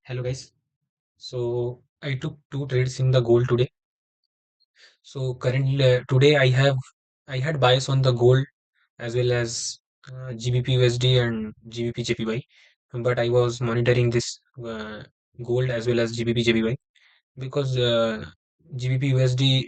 Hello guys. So I took two trades in the gold today. So currently today I had bias on the gold as well as GBP and GBPJPY, but I was monitoring this gold as well as GBPJPY because GBP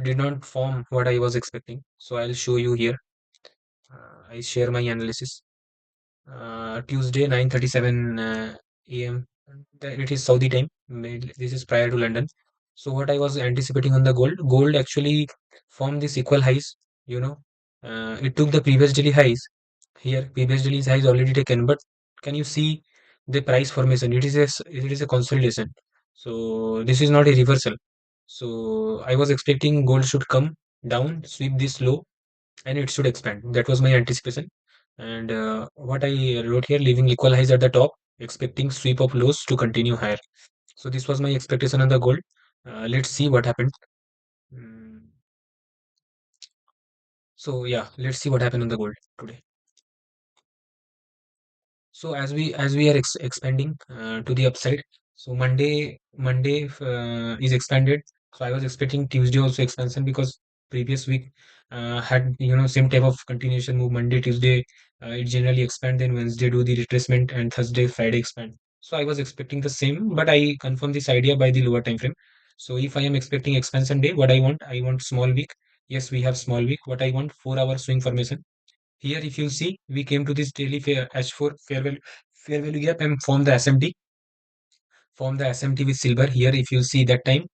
did not form what I was expecting. So I'll show you here. I share my analysis. Tuesday 9:37 a.m. It is Saudi time. This is prior to London. So what I was anticipating on the gold actually formed these equal highs. You know, it took the previous daily highs. Here, previous daily highs already taken, but can you see the price formation? It is a consolidation. So this is not a reversal. So I was expecting gold should come down, sweep this low, and it should expand. That was my anticipation. And what I wrote here, leaving equal highs at the top, expecting sweep of lows to continue higher. So this was my expectation on the gold. Let's see what happened. Mm, So yeah, let's see what happened on the gold today. So as we are expanding to the upside, so Monday is expanded. So I was expecting Tuesday also expansion because previous week had same type of continuation move. Monday, Tuesday it generally expand, then Wednesday do the retracement, and Thursday, Friday expand. So I was expecting the same, but I confirmed this idea by the lower time frame. So if I am expecting expansion day, what I want small week. Yes, we have small week. What I want 4 hour swing formation. Here, if you see, we came to this daily fair H4 fair value gap and form the SMT with silver. Here, if you see that time,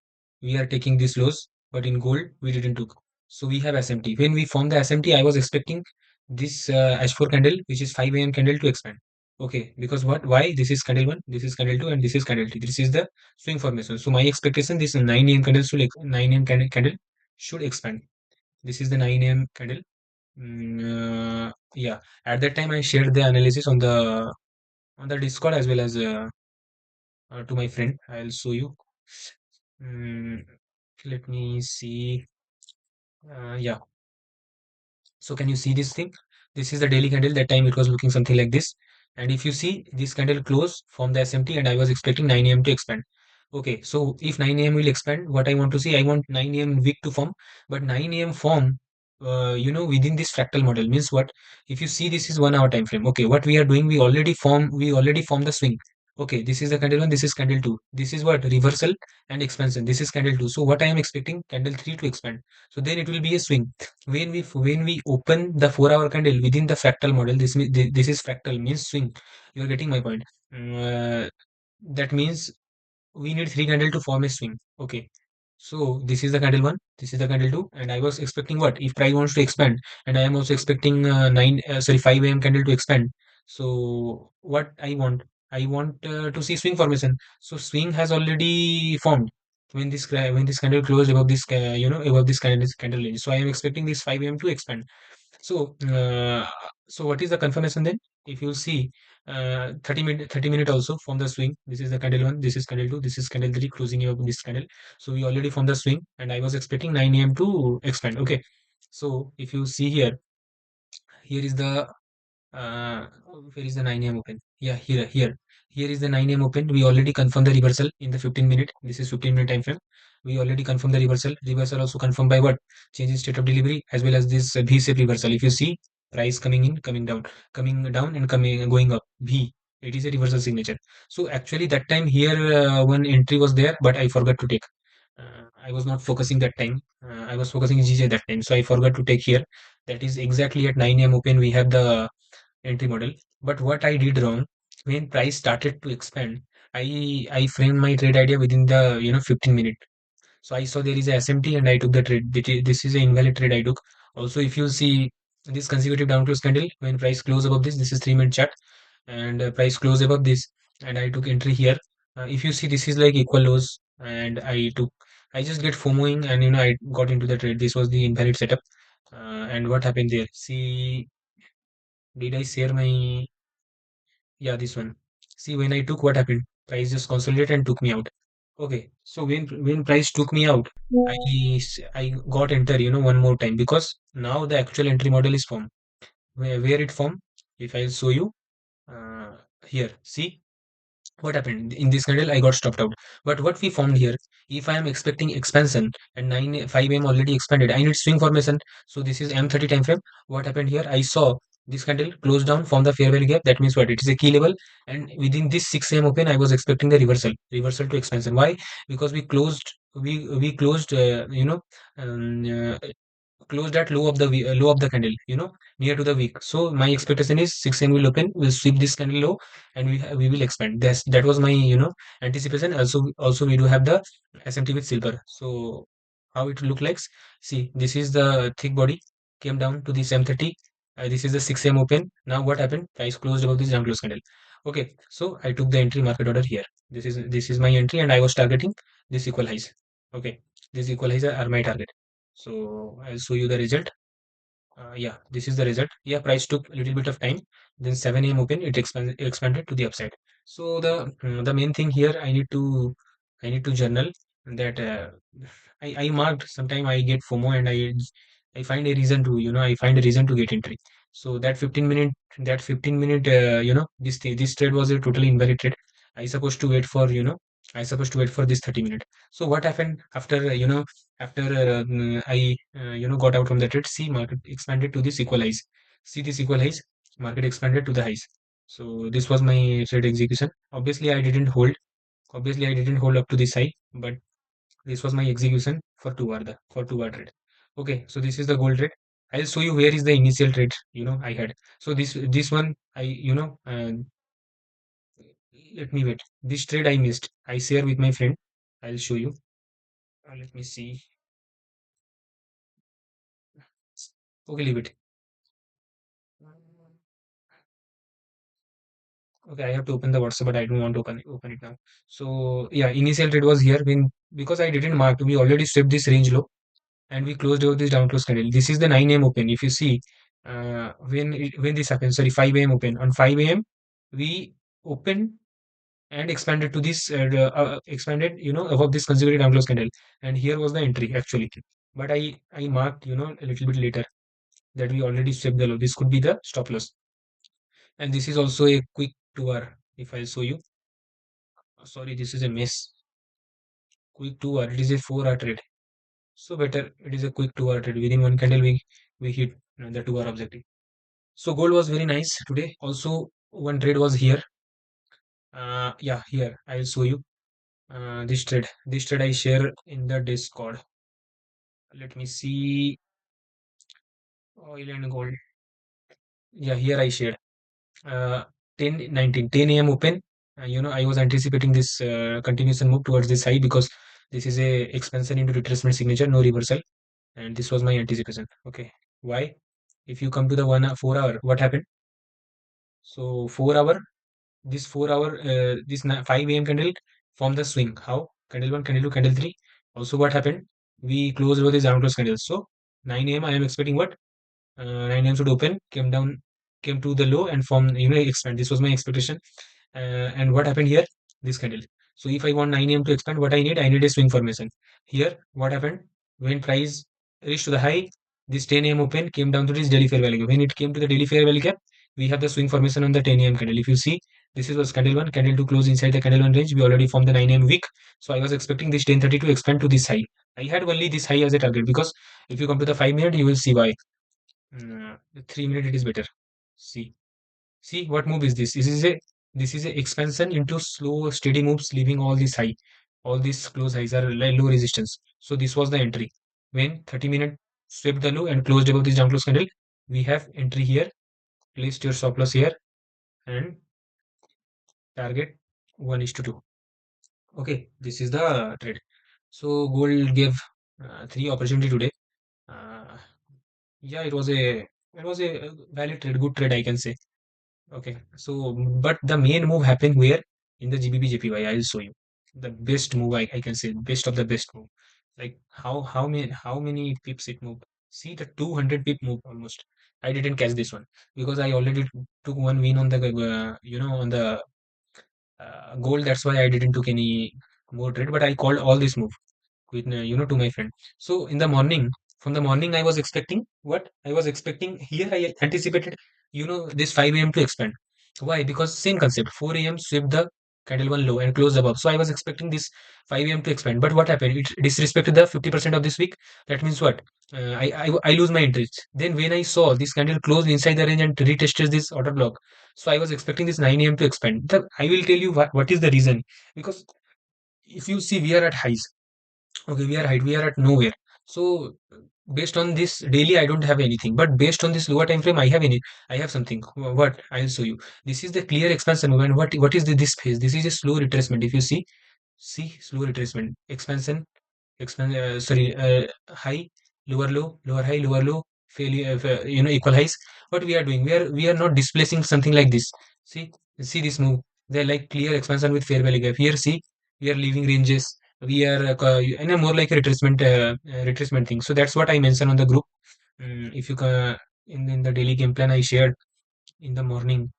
we are taking these lows, but in gold, we didn't took. So we have SMT. When we form the SMT, I was expecting this H4 candle, which is 5 a.m. candle to expand. Okay, because what? Why? This is candle 1, this is candle 2, and this is candle 3. This is the swing formation. So my expectation, this 9 a.m. candle should 9 a.m. candle should expand. This is the 9 a.m. candle. Yeah, at that time I shared the analysis on the Discord as well as to my friend. I'll show you. Mm, Let me see. Yeah. So can you see this thing? This is the daily candle. That time it was looking something like this. And if you see this candle close from the SMT, and I was expecting 9 a.m. to expand. Okay, so if 9 a.m. will expand, what I want to see, I want 9 a.m. wick to form, but 9 a.m. form, within this fractal model means what? If you see, this is 1 hour time frame. Okay, what we are doing, we already form the swing. Okay, this is the candle one, this is candle two. This is what? Reversal and expansion. This is candle two. So what I am expecting, candle three to expand. So then it will be a swing. When we open the 4 hour candle within the fractal model, this is fractal means swing. You are getting my point. That means we need three candle to form a swing. Okay. So this is the candle one, this is the candle two, and I was expecting what? If price wants to expand, and I am also expecting 5 a.m. candle to expand. So what I want? I want to see swing formation. So swing has already formed when this candle closed above this above this candle range. So I am expecting this 5 a.m. to expand. So, what is the confirmation then? If you see, 30 minute also from the swing. This is the candle one, this is candle two, this is candle three, closing up this candle. So we already from the swing, and I was expecting 9 a.m. to expand. Okay. So if you see here, here is the where is the 9 a.m. open? Yeah, here is the 9 a.m. open. We already confirmed the reversal in the 15 minute. This is 15-minute time frame. We already confirmed the reversal. Reversal also confirmed by what? Change in state of delivery as well as this V-shape reversal. If you see price coming in, coming down, and coming going up. V. It is a reversal signature. So actually that time here one entry was there, but I forgot to take. I was not focusing that time. I was focusing GJ that time, so I forgot to take here. That is exactly at 9 a.m. open. We have the entry model. But what I did wrong, when price started to expand, I framed my trade idea within the 15 minute. So I saw there is a SMT and I took the trade. This is an invalid trade I took. Also, if you see this consecutive down close candle, when price close above this is 3 minute chart, and price close above this, and I took entry here. If you see, this is like equal lows, and I just get FOMOing, and I got into the trade. This was the invalid setup. And what happened there? See, did I share my? Yeah, this one. See, when I took, what happened? Price just consolidated and took me out. Okay, so when price took me out, I got enter, one more time, because now the actual entry model is formed. Where it formed? If I show you, uh, here, see. what happened in this candle? I got stopped out. But what we found here, if I am expecting expansion and 5 am already expanded, I need swing formation. So this is M30 time frame. What happened here? I saw this candle close down from the fair value gap. That means what? It is a key level. And within this 6 am open, I was expecting the reversal to expansion. Why? Because we closed, closed at low of the candle, near to the wick. So my expectation is 6 am will open, will sweep this candle low, and we will expand. That was my anticipation. Also we do have the SMT with silver. So how it look like? See, this is the thick body came down to this M30. This is the 6 am open. Now what happened? Price closed above this down close candle. Okay, so I took the entry market order here. This is my entry, and I was targeting this equal highs. Okay, this equal highs are my target. So I'll show you the result. Yeah, this is the result. Yeah, price took a little bit of time. Then 7 a.m. open, it expanded to the upside. So the main thing here, I need to journal that I marked. Sometime I get FOMO, and I find a reason to I find a reason to get entry. So that 15 minute this trade was a totally invalid trade. I supposed to wait for I supposed to wait for this 30 minute. So what happened after after I got out from the trade? See, market expanded to this equal highs. See this equal highs, market expanded to the highs. So this was my trade execution. Obviously I didn't hold up to this high, but this was my execution for 2 hour trade. Okay, so this is the gold trade. I'll show you where is the initial trade I had. So this one I let me wait. This trade I missed. I share with my friend. I'll show you. Let me see. Okay, leave it. Okay, I have to open the WhatsApp, but I don't want to open it now. So yeah, initial trade was here when, because I didn't mark. We already swept this range low, and we closed over this down close candle. This is the 9 a.m. open. If you see, when this happened, sorry, 5 a.m. open. On 5 a.m. we opened and expanded to this expanded above this consecutive down close candle, and here was the entry actually. But I marked a little bit later that we already swept the low. This could be the stop loss, and this is also a quick 2 hour. If I show you, sorry, this is a mess. Quick 2 hour. It is a 4 hour trade. So better, it is a quick 2 hour trade. Within one candle, we hit the 2 hour objective. So gold was very nice today. Also, one trade was here. Yeah, here I'll show you. This trade. This trade I share in the Discord. Let me see. Oil and gold. Yeah, here I shared. Uh, 10 a.m. open. I was anticipating this continuation move towards this high, because this is a expansion into retracement signature, no reversal, and this was my anticipation. Okay, why? If you come to the 4 hour, what happened? So 4 hour, this 4 hour, 5 a.m. candle form the swing. How? Candle one, candle two, candle three. Also, what happened? We closed over this down close candle. So 9 a.m. I am expecting what? 9 a.m. should open, came to the low and form, expand. This was my expectation. And what happened here? This candle. So if I want 9 a.m. to expand, what I need? I need a swing formation. Here, what happened? When price reached to the high, this 10 a.m. open came down to this daily fair value gap. When it came to the daily fair value gap, we have the swing formation on the 10 a.m. candle. If you see, this is was candle one, candle two close inside the candle one range. We already formed the 9 a.m. wick. So I was expecting this 10:30 to expand to this high. I had only this high as a target, because if you come to the 5 minute, you will see why. The 3 minute it is better. See, see what move is this? This is a expansion into slow, steady moves, leaving all this high. All these close highs are like low resistance. So this was the entry. When 30 minute swept the low and closed above this down close candle, we have entry here. Placed your stop loss here and target 1:2. Okay, this is the trade. So gold gave three opportunity today. Uh, yeah, it was a valid trade, good trade I can say. Okay, so but the main move happened where? In the GBP I'll show you the best move, I can say, best of the best move. Like how many pips it moved. See the 200 pip move almost. I didn't catch this one because I already took one win on the on the gold. That's why I didn't took any more trade. But I called all this move with to my friend. So in the morning, from the morning, I was expecting what? I was expecting here. I anticipated this 5 a.m. to expand. Why? Because same concept. 4 a.m. swept the candle one low and closed above. So I was expecting this 5 a.m. to expand. But what happened? It disrespected the 50% of this week. That means what? I lose my interest. Then when I saw this candle close inside the range and retested this order block, so I was expecting this 9 a.m. to expand. I will tell you what is the reason. Because if you see, we are at highs. Okay, we are at nowhere. So based on this daily, I don't have anything. But based on this lower time frame, I have something. What? I'll show you. This is the clear expansion movement. What is this phase? This is a slow retracement. If you see slow retracement, expansion, sorry, high, lower low, lower high, lower low, failure, equal highs. What we are doing? We are not displacing something like this. See, see this move. They're like clear expansion with fair value gap. Here, see, we are leaving ranges. We are in a more like a retracement thing. So that's what I mentioned on the group. If you in the daily game plan I shared in the morning.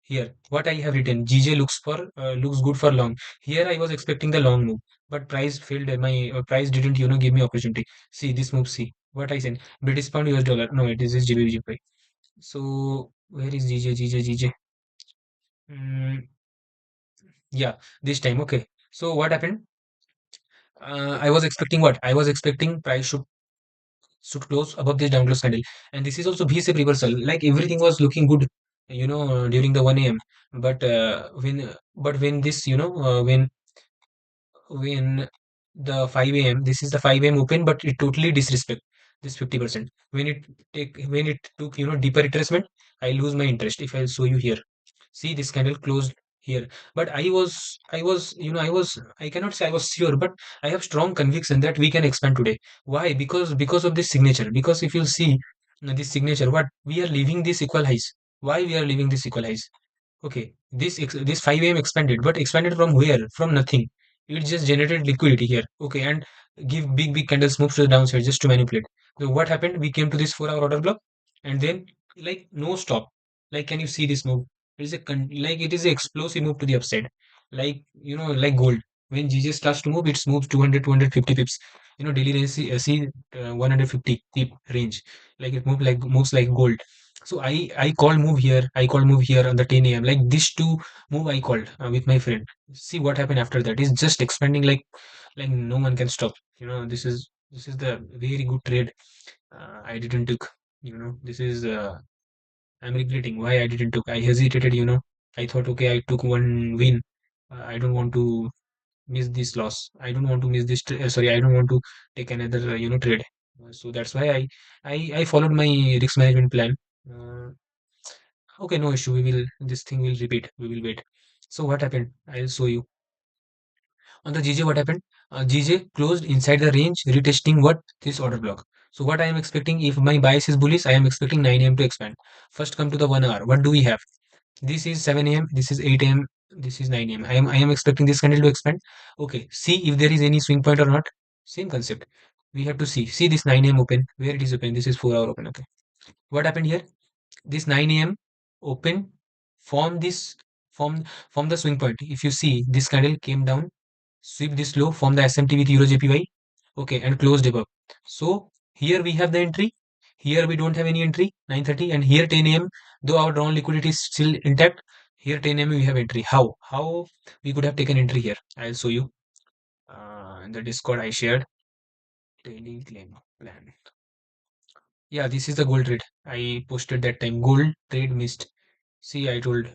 Here, what I have written, GJ looks good for long. Here I was expecting the long move, but price failed. My price didn't, give me opportunity. See this move. See what I said. British pound, US dollar. No, it is Gbpjpy. So where is GJ? GJ. Mm, yeah, this time. Okay. So what happened? I was expecting what? I was expecting price should close above this down close candle, and this is also V-shape reversal. Like everything was looking good, during the 1 a.m. But when this, when the 5 a.m. this is the 5 a.m. open, but it totally disrespect this 50%. When it took, deeper retracement, I lose my interest. If I'll show you here, see this candle closed here. But I cannot say I was sure, but I have strong conviction that we can expand today. Why? Because of this signature. Because if you see this signature, what we are leaving this equal highs. Why we are leaving this equal highs? Okay, this 5 a.m. expanded, but expanded from where? From nothing. It just generated liquidity here. Okay, and give big candles moves to the downside just to manipulate. So what happened? We came to this 4-hour order block, and then like no stop. Like, can you see this move? It is like it is an explosive move to the upside. Like, like gold. When GJ starts to move, it moves 200, 250 pips. Daily range see 150 pip range. Like it moves like gold. So I called move here. I called move here on the 10 a.m. Like this two move I called with my friend. See what happened after that. It's just expanding like no one can stop. This is the very good trade. I didn't took. This is I'm regretting why I didn't took. I hesitated. I thought okay I took one win. I don't want to miss this loss. I don't want to miss this. Sorry, I don't want to take another trade. So that's why I followed my risk management plan. Uh, Okay, no issue. This thing will repeat. We will wait. So what happened? I'll show you. On the GJ, what happened? GJ closed inside the range, retesting what? This order block. So what I am expecting, if my bias is bullish, I am expecting 9 a.m. to expand. First come to the 1 hour. What do we have? This is 7 a.m. This is 8 a.m. This is 9 a.m. I am expecting this candle to expand. Okay, see if there is any swing point or not. Same concept. We have to see. See this 9 a.m. open. Where it is open? This is 4 hour open. Okay. What happened here? This 9 a.m. open form this form the swing point. If you see this candle came down, sweep this low, form the SMT with Euro JPY, okay, and closed above. So here we have the entry. Here we don't have any entry, 9:30, and here 10 a.m. Though our drawn liquidity is still intact, here 10 a.m. we have entry. How we could have taken entry here? I'll show you. In the Discord I shared daily claim plan. Yeah, this is the gold trade. I posted that time. Gold trade missed. See, I told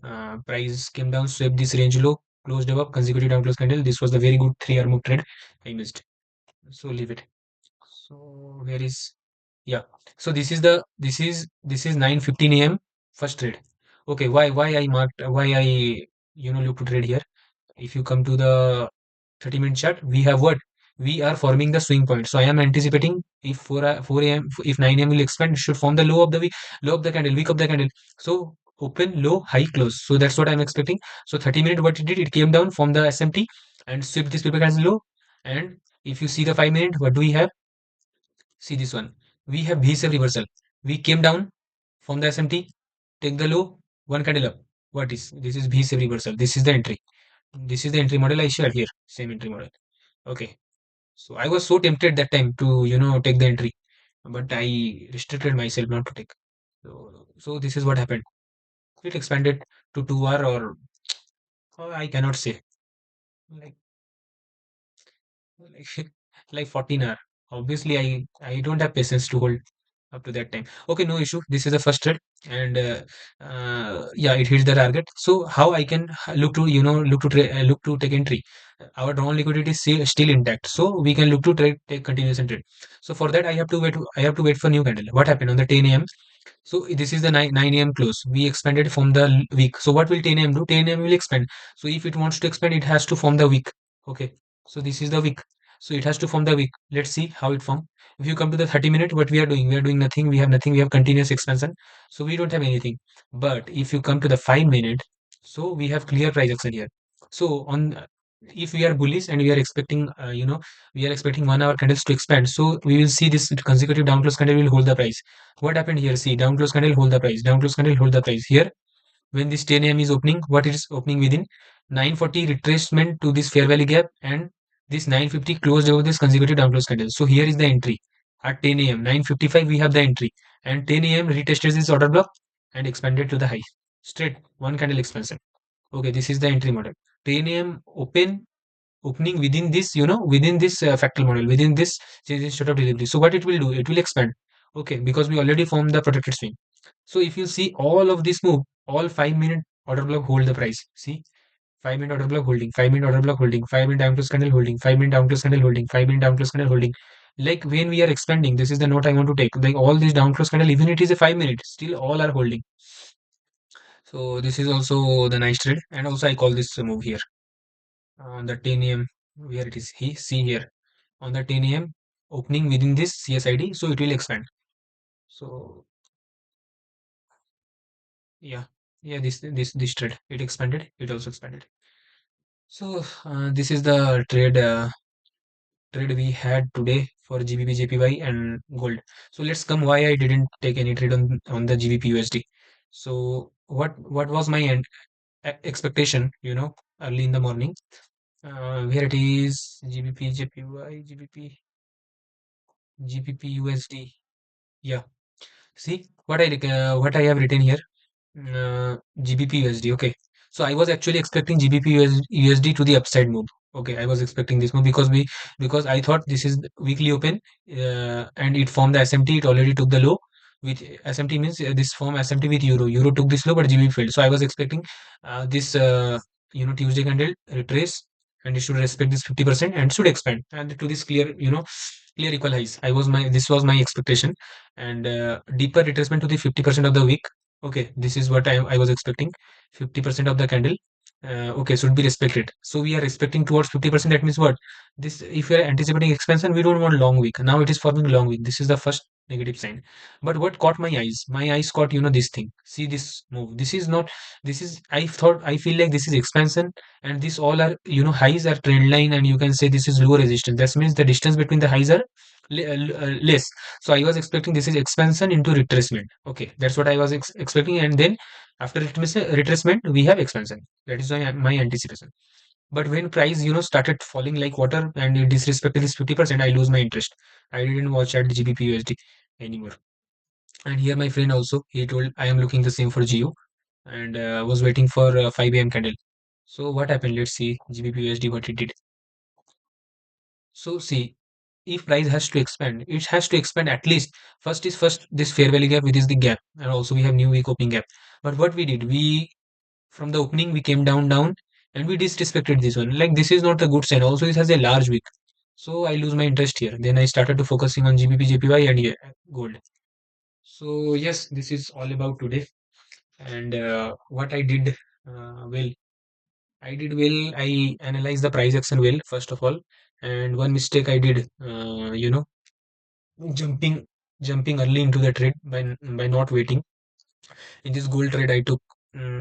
price came down, swept this range low, closed above, consecutive down close candle. This was the very good 3 hour move trade. I missed. So leave it. So where is yeah. So this is 9:15 a.m. first trade. Okay, why I look to trade here. If you come to the 30-minute chart, we have what? We are forming the swing point. So I am anticipating if 4 a.m. if 9 a.m. will expand, it should form the low of the week, low of the candle, week of the candle. So open, low, high, close. So that's what I'm expecting. So 30-minute, what it did, it came down from the SMT and swept this paper as low. And if you see the 5 minute, what do we have? See this one. We have V-shape reversal. We came down from the SMT, take the low, one candle up. What is this? Is V-shape reversal. This is the entry. This is the entry model I shared here. Same entry model. Okay. So I was so tempted that time to, take the entry, but I restricted myself not to take. So this is what happened. It expanded to 2 hour or I cannot say like like, like 14 hour. Obviously, I don't have patience to hold up to that time. Okay, no issue. This is the first trade, and yeah, it hits the target. So how I can look to look to take entry? Our drawn liquidity is still intact, so we can look to trade take continuous trade. So for that, I have to wait. I have to wait for new candle. What happened on the 10 a.m.? So this is the 9 a.m. close. We expanded from the week. So what will 10 a.m. do? 10 a.m. will expand. So if it wants to expand, it has to form the week. Okay. So this is the week. So it has to form the week. Let's see how it form. If you come to the 30 minute, what we are doing nothing. We have nothing. We have continuous expansion. So we don't have anything. But if you come to the 5 minute, so we have clear price action here. So on if we are bullish and we are expecting, we are expecting 1 hour candles to expand. So we will see this consecutive down close candle will hold the price. What happened here? See, down close candle hold the price. Down close candle hold the price. Here, when this 10 a.m. is opening, what it is opening within 940 retracement to this fair value gap, and this 950 closed over this consecutive down close candle. So here is the entry at 10 a.m. 9:55 we have the entry, and 10 a.m. retested this order block and expanded to the high. Straight one candle expansion. Okay, this is the entry model. 10 a.m. opening within this, within this fractal model, within this change state of delivery. So what it will do? It will expand. Okay, because we already formed the protected swing. So if you see all of this move, all 5 minute order block hold the price. See, 5 minute order block holding, 5 minute order block holding, 5 minute down close candle holding, 5 minute down close candle holding, 5 minute down close candle holding. Like when we are expanding, this is the note I want to take. Like all these down close candle, even it is a 5 minute, still all are holding. So this is also the nice trade, and also I call this move here on the 10 a.m. where it is. He see here on the 10 a.m. opening within this CSID, so it will expand. So yeah, yeah, this trade it expanded, it also expanded. So this is the trade we had today for GBP JPY and gold. So let's come why I didn't take any trade on the GBP USD. So what was my expectation, early in the morning, where it is GBP JPY GBP USD. Yeah, see what I have written here. GBP USD. Okay. So I was actually expecting GBP USD to the upside move. Okay, I was expecting this move because I thought this is weekly open, and it formed the SMT. It already took the low. With SMT means this form SMT with euro. Euro took this low, but GB failed. So I was expecting this Tuesday candle retrace, and it should respect this 50% and should expand and to this clear clear equal highs. This was my expectation, and deeper retracement to the 50% of the week. Okay, this is what I was expecting. 50% of the candle. Okay, should be respected. So we are expecting towards 50%. That means what? This, if we are anticipating expansion, we don't want long week. Now it is forming long week. This is the first negative sign. But what caught my eyes? My eyes caught, this thing. See this move. This is not, this is, I feel like this is expansion, and this all are, highs are trend line, and you can say this is low resistance. That means the distance between the highs are less. So I was expecting this is expansion into retracement. Okay, that's what I was expecting. And then after retracement, we have expansion. That is my anticipation. But when price, started falling like water and it disrespected this 50%, I lose my interest. I didn't watch at GBP USD anymore. And here my friend also, he told I am looking the same for Geo, and was waiting for 5 a.m. candle. So what happened? Let's see GBP USD what it did. So see, if price has to expand, it has to expand at least. First this fair value gap, which is the gap, and also we have new week opening gap. But what we did, we from the opening we came down, and we disrespected this one. Like this is not a good sign. Also, this has a large wick, so I lose my interest here. Then I started to focusing on GBP JPY and yeah, gold. So yes, this is all about today. And what I did, well, I did well. I analyzed the price action well, first of all. And one mistake I did, jumping jumping early into the trade by not waiting. In this gold trade I took,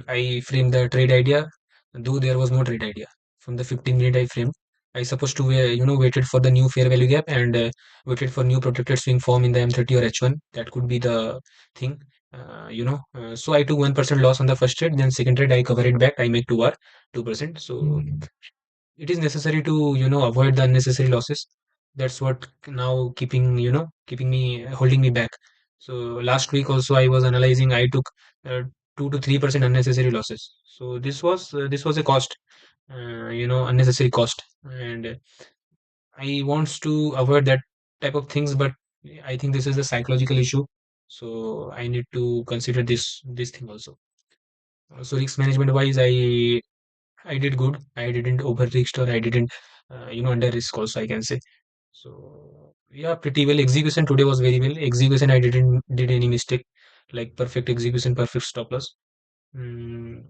I framed the trade idea, though there was no trade idea. From the 15-minute I framed, I supposed to waited for the new fair value gap, and waited for new protected swing form in the M30 or H1. That could be the thing. So I took 1% loss on the first trade, then second trade I cover it back, I make 2%. So it is necessary to avoid the unnecessary losses. That's what now keeping me holding me back. So last week also I was analyzing. I took 2 to 3% unnecessary losses. So this was a cost, unnecessary cost, and I wants to avoid that type of things, but I think this is a psychological issue. So I need to consider this thing also. So risk management wise, I did good. I didn't over risk, or I didn't under risk also, I can say. So yeah, pretty well. Execution today was very well. Execution, I didn't did any mistake, like perfect execution, perfect stop loss. Mm,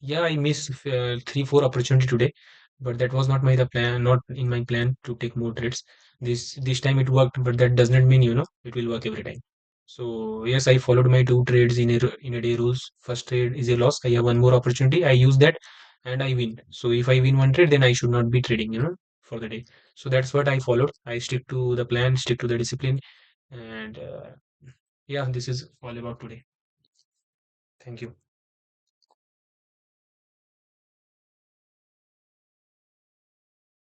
yeah, I missed 3, 4 opportunity today, but that was not my the plan, not in my plan to take more trades. This time it worked, but that does not mean it will work every time. So yes, I followed my 2 trades in a day rules. First trade is a loss. I have one more opportunity. I use that, and I win. So if I win one trade, then I should not be trading, for the day. So that's what I followed. I stick to the plan, stick to the discipline, and yeah, this is all about today. Thank you.